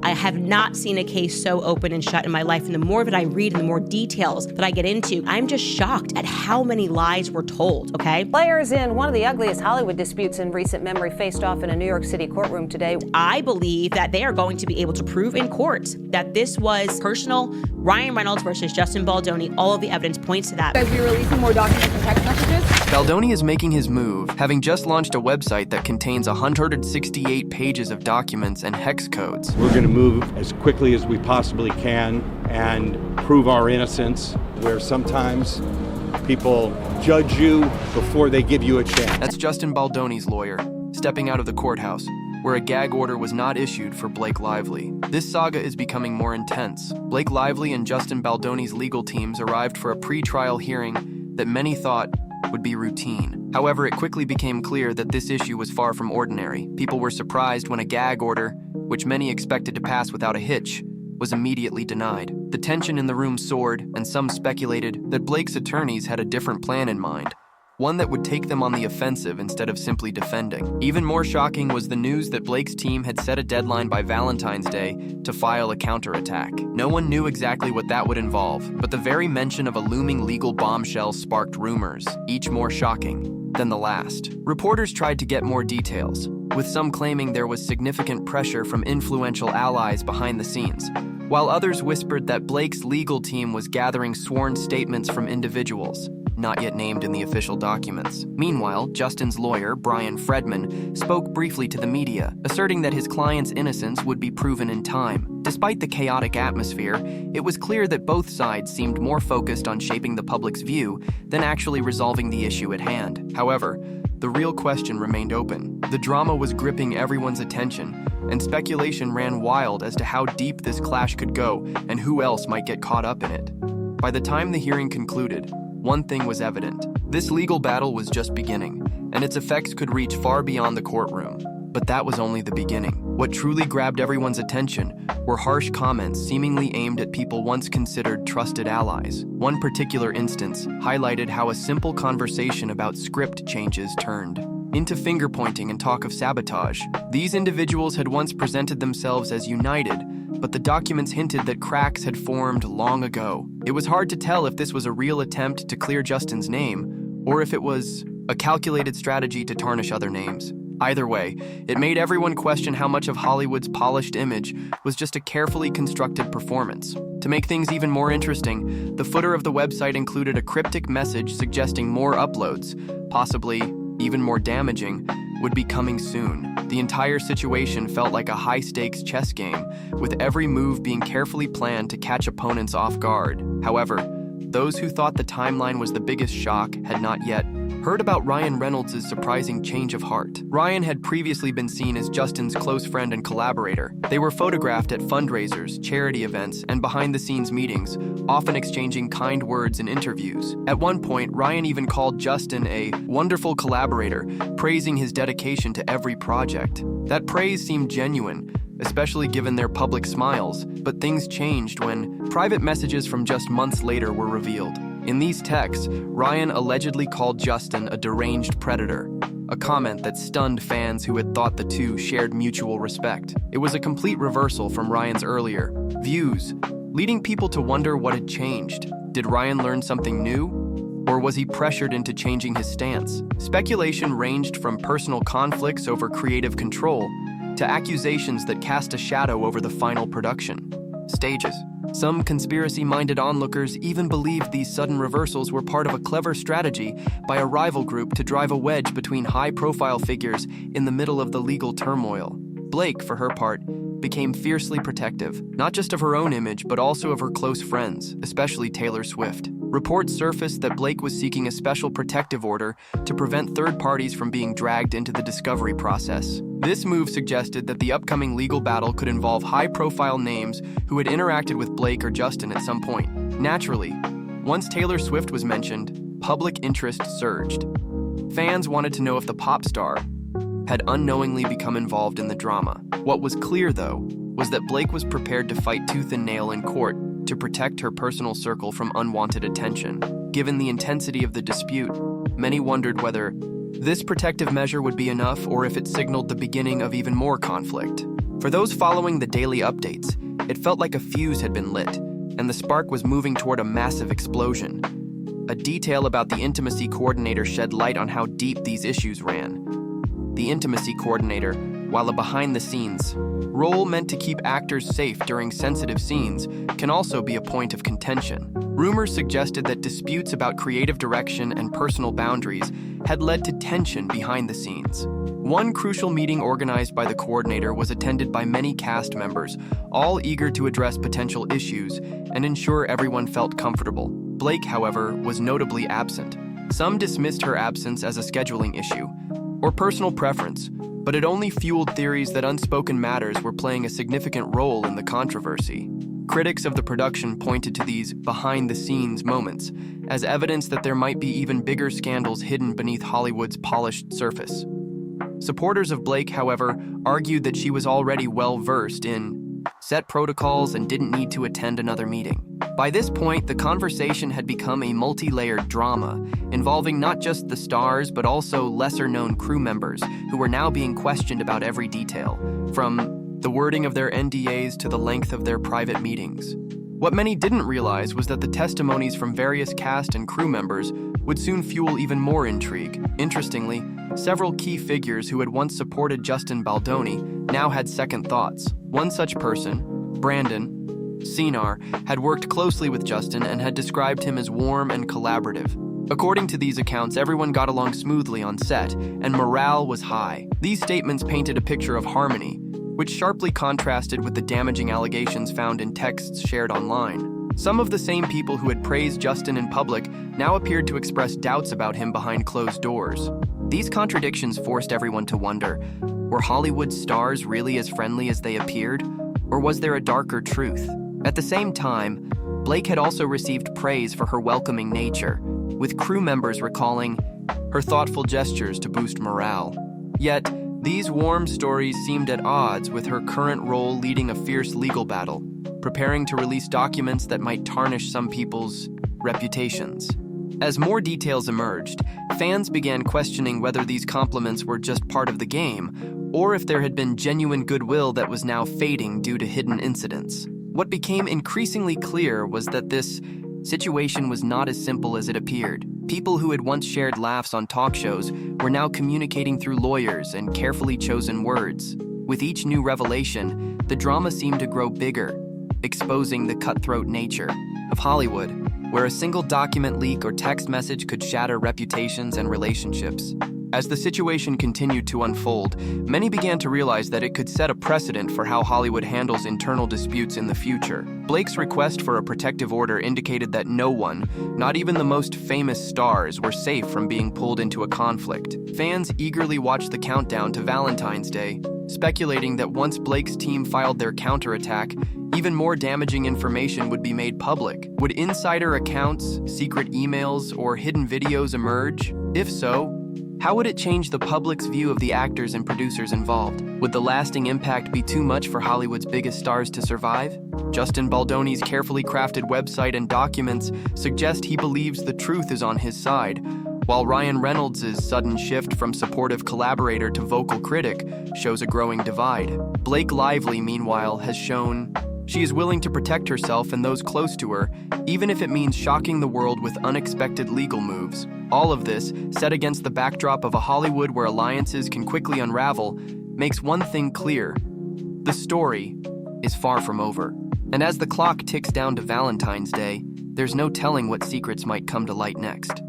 I have not seen a case so open and shut in my life. And the more that I read and the more details that I get into, I'm just shocked at how many lies were told, okay? Players in one of the ugliest Hollywood disputes in recent memory faced off in a New York City courtroom today. I believe that they are going to be able to prove in court that this was personal. Ryan Reynolds versus Justin Baldoni, all of the evidence points to that. Guys, be releasing more documents and text messages? Baldoni is making his move, having just launched a website that contains 168 pages of documents and hex codes. We're going to move as quickly as we possibly can and prove our innocence, where sometimes people judge you before they give you a chance. That's Justin Baldoni's lawyer, stepping out of the courthouse, where a gag order was not issued for Blake Lively. This saga is becoming more intense. Blake Lively and Justin Baldoni's legal teams arrived for a pre-trial hearing that many thought would be routine. However, it quickly became clear that this issue was far from ordinary. People were surprised when a gag order, which many expected to pass without a hitch, was immediately denied. The tension in the room soared, and some speculated that Blake's attorneys had a different plan in mind, one that would take them on the offensive instead of simply defending. Even more shocking was the news that Blake's team had set a deadline by Valentine's Day to file a counterattack. No one knew exactly what that would involve, but the very mention of a looming legal bombshell sparked rumors, each more shocking than the last. Reporters tried to get more details, with some claiming there was significant pressure from influential allies behind the scenes, while others whispered that Blake's legal team was gathering sworn statements from individuals not yet named in the official documents. Meanwhile, Justin's lawyer, Brian Fredman, spoke briefly to the media, asserting that his client's innocence would be proven in time. Despite the chaotic atmosphere, it was clear that both sides seemed more focused on shaping the public's view than actually resolving the issue at hand. However, the real question remained open. The drama was gripping everyone's attention, and speculation ran wild as to how deep this clash could go and who else might get caught up in it. By the time the hearing concluded, one thing was evident. This legal battle was just beginning, and its effects could reach far beyond the courtroom. But that was only the beginning. What truly grabbed everyone's attention were harsh comments seemingly aimed at people once considered trusted allies. One particular instance highlighted how a simple conversation about script changes turned into finger-pointing and talk of sabotage. These individuals had once presented themselves as united, but the documents hinted that cracks had formed long ago. It was hard to tell if this was a real attempt to clear Justin's name, or if it was a calculated strategy to tarnish other names. Either way, it made everyone question how much of Hollywood's polished image was just a carefully constructed performance. To make things even more interesting, the footer of the website included a cryptic message suggesting more uploads, possibly even more damaging, would be coming soon. The entire situation felt like a high-stakes chess game, with every move being carefully planned to catch opponents off guard. However, those who thought the timeline was the biggest shock had not yet heard about Ryan Reynolds' surprising change of heart. Ryan had previously been seen as Justin's close friend and collaborator. They were photographed at fundraisers, charity events, and behind-the-scenes meetings, often exchanging kind words in interviews. At one point, Ryan even called Justin a wonderful collaborator, praising his dedication to every project. That praise seemed genuine, especially given their public smiles, but things changed when private messages from just months later were revealed. In these texts, Ryan allegedly called Justin a deranged predator, a comment that stunned fans who had thought the two shared mutual respect. It was a complete reversal from Ryan's earlier views, leading people to wonder what had changed. Did Ryan learn something new? Or was he pressured into changing his stance? Speculation ranged from personal conflicts over creative control to accusations that cast a shadow over the final production stages. Some conspiracy-minded onlookers even believed these sudden reversals were part of a clever strategy by a rival group to drive a wedge between high-profile figures in the middle of the legal turmoil. Blake, for her part, became fiercely protective, not just of her own image, but also of her close friends, especially Taylor Swift. Reports surfaced that Blake was seeking a special protective order to prevent third parties from being dragged into the discovery process. This move suggested that the upcoming legal battle could involve high-profile names who had interacted with Blake or Justin at some point. Naturally, once Taylor Swift was mentioned, public interest surged. Fans wanted to know if the pop star had unknowingly become involved in the drama. What was clear, though, was that Blake was prepared to fight tooth and nail in court to protect her personal circle from unwanted attention. Given the intensity of the dispute, many wondered whether this protective measure would be enough or if it signaled the beginning of even more conflict. For those following the daily updates, it felt like a fuse had been lit, and the spark was moving toward a massive explosion. A detail about the intimacy coordinator shed light on how deep these issues ran. The intimacy coordinator, while a behind-the-scenes role meant to keep actors safe during sensitive scenes, can also be a point of contention. Rumors suggested that disputes about creative direction and personal boundaries had led to tension behind the scenes. One crucial meeting organized by the coordinator was attended by many cast members, all eager to address potential issues and ensure everyone felt comfortable. Blake, however, was notably absent. Some dismissed her absence as a scheduling issue or personal preference, but it only fueled theories that unspoken matters were playing a significant role in the controversy. Critics of the production pointed to these behind-the-scenes moments as evidence that there might be even bigger scandals hidden beneath Hollywood's polished surface. Supporters of Blake, however, argued that she was already well-versed in set protocols and didn't need to attend another meeting. By this point, the conversation had become a multi-layered drama, involving not just the stars but also lesser-known crew members who were now being questioned about every detail, from the wording of their NDAs to the length of their private meetings. What many didn't realize was that the testimonies from various cast and crew members would soon fuel even more intrigue. Interestingly, several key figures who had once supported Justin Baldoni now had second thoughts. One such person, Brandon Senar, had worked closely with Justin and had described him as warm and collaborative. According to these accounts, everyone got along smoothly on set, and morale was high. These statements painted a picture of harmony, which sharply contrasted with the damaging allegations found in texts shared online. Some of the same people who had praised Justin in public now appeared to express doubts about him behind closed doors. These contradictions forced everyone to wonder, were Hollywood stars really as friendly as they appeared, or was there a darker truth? At the same time, Blake had also received praise for her welcoming nature, with crew members recalling her thoughtful gestures to boost morale. Yet, these warm stories seemed at odds with her current role leading a fierce legal battle, preparing to release documents that might tarnish some people's reputations. As more details emerged, fans began questioning whether these compliments were just part of the game, or if there had been genuine goodwill that was now fading due to hidden incidents. What became increasingly clear was that this situation was not as simple as it appeared. People who had once shared laughs on talk shows were now communicating through lawyers and carefully chosen words. With each new revelation, the drama seemed to grow bigger, exposing the cutthroat nature of Hollywood, where a single document leak or text message could shatter reputations and relationships. As the situation continued to unfold, many began to realize that it could set a precedent for how Hollywood handles internal disputes in the future. Blake's request for a protective order indicated that no one, not even the most famous stars, were safe from being pulled into a conflict. Fans eagerly watched the countdown to Valentine's Day, speculating that once Blake's team filed their counterattack, even more damaging information would be made public. Would insider accounts, secret emails, or hidden videos emerge? If so, how would it change the public's view of the actors and producers involved? Would the lasting impact be too much for Hollywood's biggest stars to survive? Justin Baldoni's carefully crafted website and documents suggest he believes the truth is on his side, while Ryan Reynolds' sudden shift from supportive collaborator to vocal critic shows a growing divide. Blake Lively, meanwhile, has shown she is willing to protect herself and those close to her, even if it means shocking the world with unexpected legal moves. All of this, set against the backdrop of a Hollywood where alliances can quickly unravel, makes one thing clear: the story is far from over. And as the clock ticks down to Valentine's Day, there's no telling what secrets might come to light next.